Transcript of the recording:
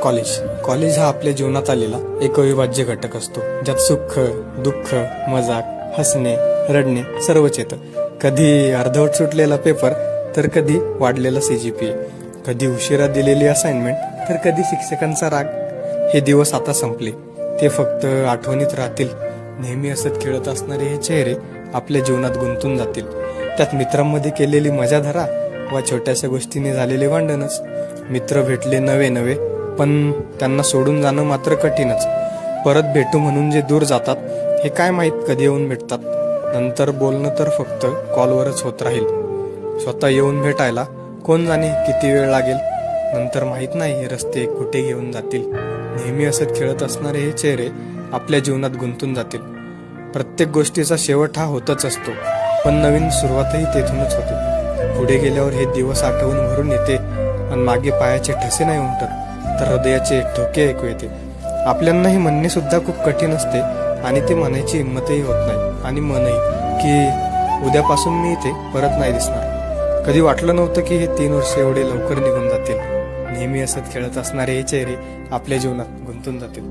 College हा आपल्या जीवनात आलेला एक अविभाज्य घटक असतो, ज्यात सुख, दुःख, मजाक, हसणे, रडणे सर्वच येतं. कधी अर्धवट सुटलेला पेपर, तर कधी वाढलेला CGPA, कधी उशिरा दिलेली असाइनमेंट, तर कधी शिक्षकांचा राग. हे दिवस आता संपले, ते फक्त आठवणीत राहतील. नेहमी असत खेळत असणारे हे चेहरे आपल्या जीवनात गुंतून जातील. त्यात मित्रांमध्ये केलेली मजा धरा वा छोट्याशा गोष्टीने झालेले भांडणच. मित्र भेटले नवे, पण त्यांना सोडून जाणं मात्र कठीणच. परत भेटू म्हणून जे दूर जातात, हे काय माहीत कधी येऊन भेटतात. नंतर बोलणं तर फक्त कॉलवरच होत राहील. स्वतः येऊन भेटायला कोण जाणे किती वेळ लागेल. नंतर माहीत नाही रस्ते कुठे घेऊन जातील. नेहमी असत खेळत असणारे हे चेहरे आपल्या जीवनात गुंतून जातील. प्रत्येक गोष्टीचा शेवट हा होतच असतो, पण नवीन सुरुवातही तेथूनच होते. पुढे गेल्यावर हे दिवस आठवून भरून येते, आणि मागे पायाचे ठसे नाही उमटत, तर हृदयाचे ठोके ऐकू येते. आपल्यांना हे म्हणणे सुद्धा खूप कठीण असते, आणि ते म्हणायची हिंमतही होत नाही, आणि मनही की उद्यापासून मी इथे परत नाही दिसणार. कधी वाटलं नव्हतं की हे 3 वर्ष एवढे लवकर निघून जातील. नेहमी असत खेळत असणारे हे चेहरे आपल्या जीवनात गुंतून जातील.